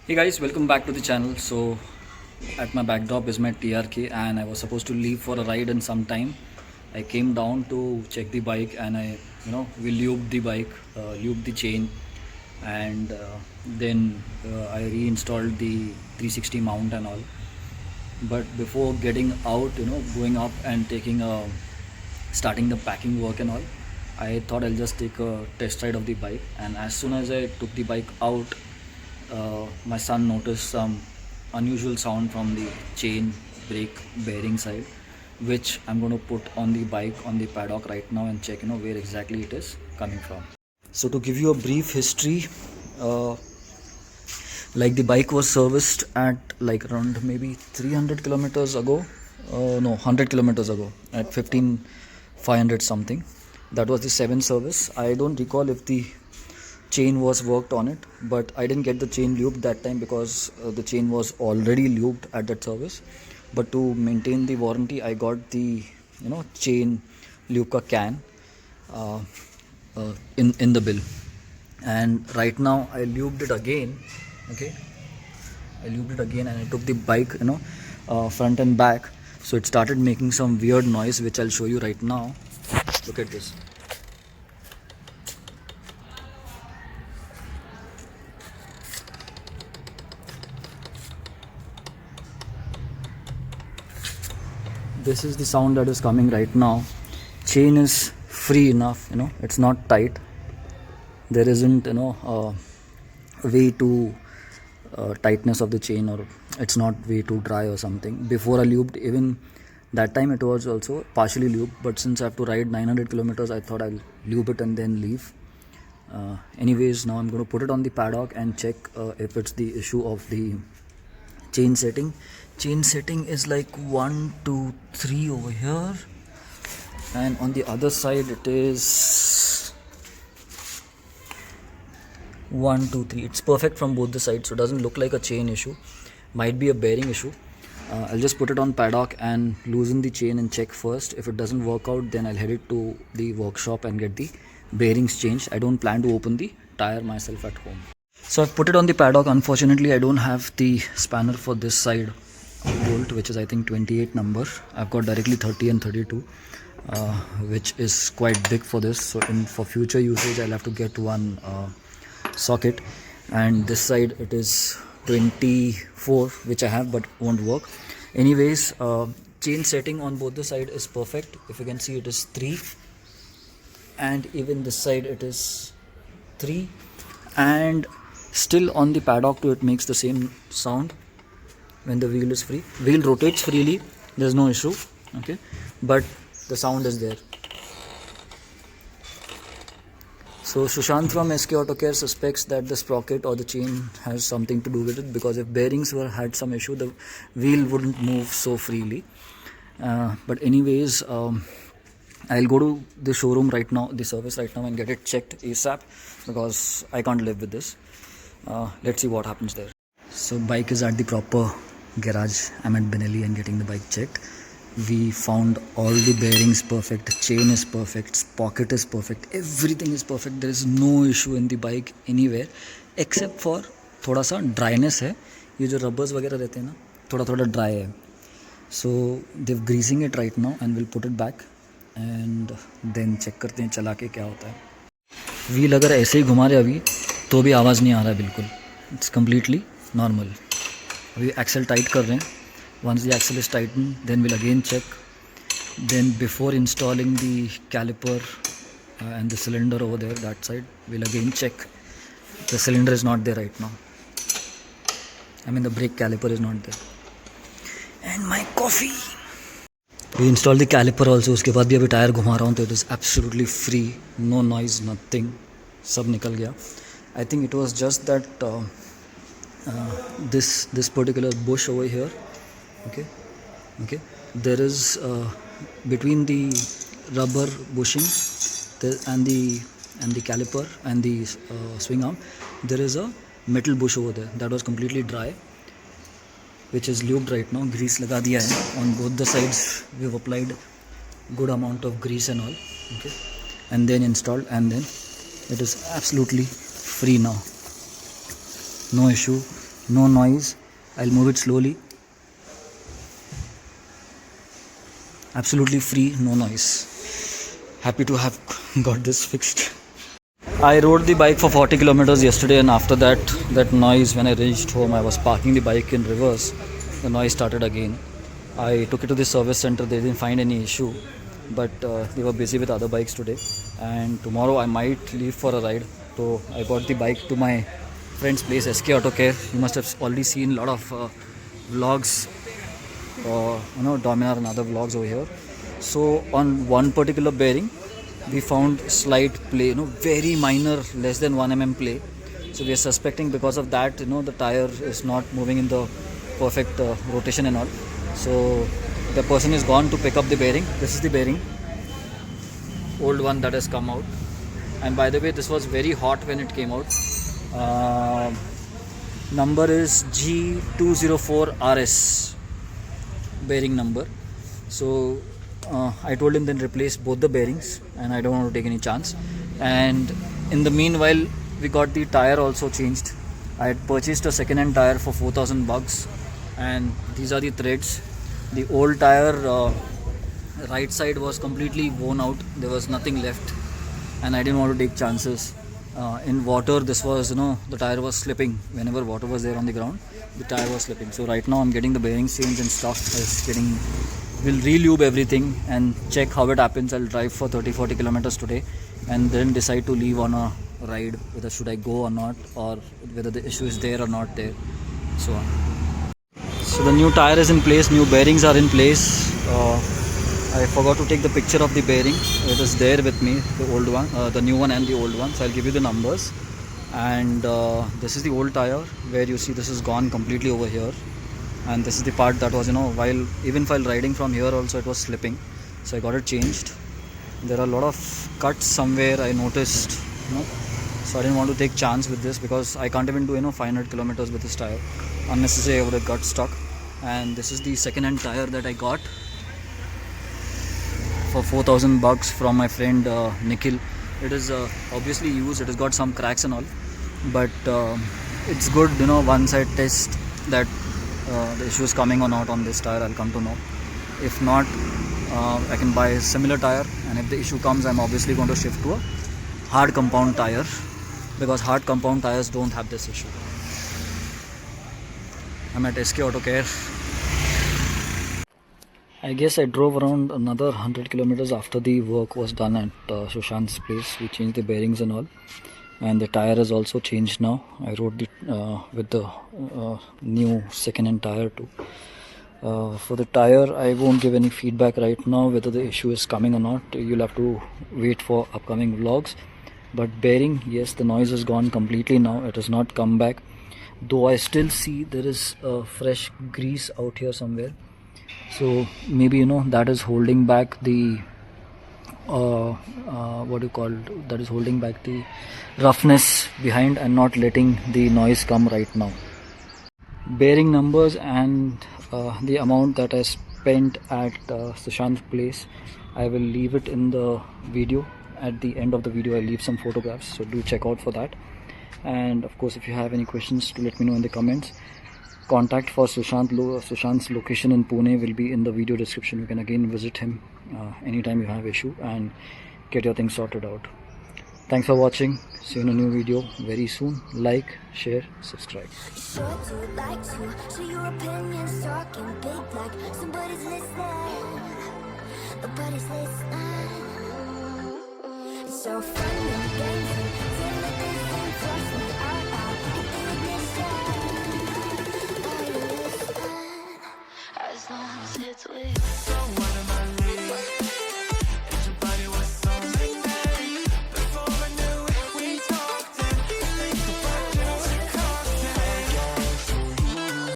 Hey guys, welcome back to the channel. So at my backdrop is my TRK and I was supposed to leave for a ride in some time. I came down to check the bike and we lubed the bike, lubed the chain, and then I reinstalled the 360 mount and all. But before getting out, going up and starting the packing work and all, I thought I'll just take a test ride of the bike. And as soon as I took the bike out, my son noticed some unusual sound from the chain brake bearing side, which I'm going to put on the bike on the paddock right now and check where exactly it is coming from. So to give you a brief history, uh, like the bike was serviced at like around maybe 300 kilometers ago, no 100 kilometers ago at 15500 something. That was the 7th service. I don't recall if the chain was worked on it, but I didn't get the chain lubed that time because the chain was already lubed at that service. But to maintain the warranty, I got the chain lube ka can uh, in the bill. And right now I lubed it again. Okay, I lubed it again and I took the bike front and back, so it started making some weird noise, which I'll show you right now. Look at this. This is the sound that is coming right now. Chain is free enough, it's not tight. There isn't way too tightness of the chain, or it's not way too dry or something. Before I lubed, even that time it was also partially lubed, but since I have to ride 900 kilometers, I thought I'll lube it and then leave. Anyways, now I'm going to put it on the paddock and check if it's the issue of the chain setting. Chain setting is like 1 2 3 over here, and on the other side it is 1 2 3. It's perfect from both the sides, so it doesn't look like a chain issue. Might be a bearing issue. I'll just put it on paddock and loosen the chain and check first. If it doesn't work out, then I'll head it to the workshop and get the bearings changed. I don't plan to open the tire myself at home. So I've put it on the paddock. Unfortunately, I don't have the spanner for this side bolt, which is I think 28 number. I've got directly 30 and 32, which is quite big for this. So for future usage, I'll have to get one socket. And this side it is 24, which I have but won't work. Anyways, chain setting on both the side is perfect. If you can see, it is 3, and even this side it is 3, and still on the paddock too it makes the same sound when the wheel is free. Wheel rotates freely, there's no issue, okay, but the sound is there. So Sushant from SK Auto Care suspects that the sprocket or the chain has something to do with it, because if bearings had some issue, the wheel wouldn't move so freely. But anyways, I'll go to the showroom right now, the service right now, and get it checked ASAP, because I can't live with this. Let's see what happens there. So bike is at the proper garage. I'm at Benelli and getting the bike checked. We found all the bearings perfect, chain is perfect, sprocket is perfect, everything is perfect. There is no issue in the bike anywhere except for थोड़ा सा dryness है. ये जो rubbers वगैरह रहते हैं ना, थोड़ा थोड़ा dry है. So they're greasing it right now and we'll put it back and then check करते हैं चला के क्या होता है. Wheel अगर ऐसे ही घुमा रहे अभी तो भी आवाज़ नहीं आ रहा है बिल्कुल. It's completely normal. अभी axle tight कर रहे हैं. Once the axle is tightened, then we'll again check. Then before installing the caliper and the cylinder over there, that side, we'll again check. The cylinder is not there right now. I mean the brake caliper is not there. And my coffee. We installed the caliper also. उसके बाद भी अभी tyre घुमा रहा हूँ तो it is absolutely free, no noise, nothing. सब निकल गया. I think it was just that this particular bush over here. Okay, there is between the rubber bushing and the caliper and the swing arm, there is a metal bush over there that was completely dry, which is lubed right now. Grease लगा दिया है on both the sides. We've applied good amount of grease and all, okay, and then installed, and then it is absolutely free now. No issue, no noise. I'll move it slowly. Absolutely free, no noise. Happy to have got this fixed. I rode the bike for 40 kilometers yesterday, and after that noise, when I reached home, I was parking the bike in reverse. The noise started again. I took it to the service center. They didn't find any issue, but they were busy with other bikes today. And tomorrow I might leave for a ride. So I got the bike to my friend's place, SK Auto Care. You must have already seen a lot of vlogs, Dominar and other vlogs over here. So on one particular bearing, we found slight play, very minor, less than 1 mm play. So we are suspecting because of that, the tire is not moving in the perfect rotation and all. So the person is gone to pick up the bearing. This is the bearing, old one that has come out. And by the way, this was very hot when it came out. Number is G204RS bearing number. So I told him then replace both the bearings, and I don't want to take any chance. And in the meanwhile, we got the tire also changed. I had purchased a second-hand tire for 4,000 bucks, and these are the threads. The old tire, right side was completely worn out. There was nothing left, and I didn't want to take chances. In water, this was, the tire was slipping. Whenever water was there on the ground, the tire was slipping. So right now I'm getting the bearings changed and stuff. We'll re-lube everything and check how it happens. I'll drive for 30-40 kilometers today, and then decide to leave on a ride, whether should I go or not, or whether the issue is there or not there, so on. So the new tire is in place, new bearings are in place. I forgot to take the picture of the bearing. It is there with me, the old one, the new one and the old one. So I'll give you the numbers. And this is the old tire, where you see this is gone completely over here. And this is the part that was, even while riding from here also it was slipping. So I got it changed. There are a lot of cuts somewhere I noticed, So I didn't want to take chance with this, because I can't even do 500 kilometers with this tire. Unnecessary, I would have got stuck. And this is the second-hand tire that I got for 4,000 bucks from my friend Nikhil. It is obviously used. It has got some cracks and all, but it's good. Once I test that the issue is coming or not on this tire, I'll come to know. If not, I can buy a similar tire, and if the issue comes, I'm obviously going to shift to a hard compound tire, because hard compound tires don't have this issue. I'm at SK Auto Care. I guess I drove around another 100 kilometers after the work was done at Sushant's place. We changed the bearings and all, and the tire is also changed now. I rode with the new second-hand tire too. For the tire, I won't give any feedback right now whether the issue is coming or not. You'll have to wait for upcoming vlogs. But bearing, yes, the noise is gone completely now. It has not come back, though I still see there is fresh grease out here somewhere. So maybe that is holding back the that is holding back the roughness behind and not letting the noise come right now. Bearing numbers and the amount that I spent at Sushant's place, I will leave it in the video. At the end of the video, I'll leave some photographs, so do check out for that. And of course, if you have any questions, to let me know in the comments. Contact for Sushant's location in Pune will be in the video description. You can again visit him anytime you have issue and get your things sorted out. Thanks for watching. See you in a new video very soon. Like, share, subscribe. So funny.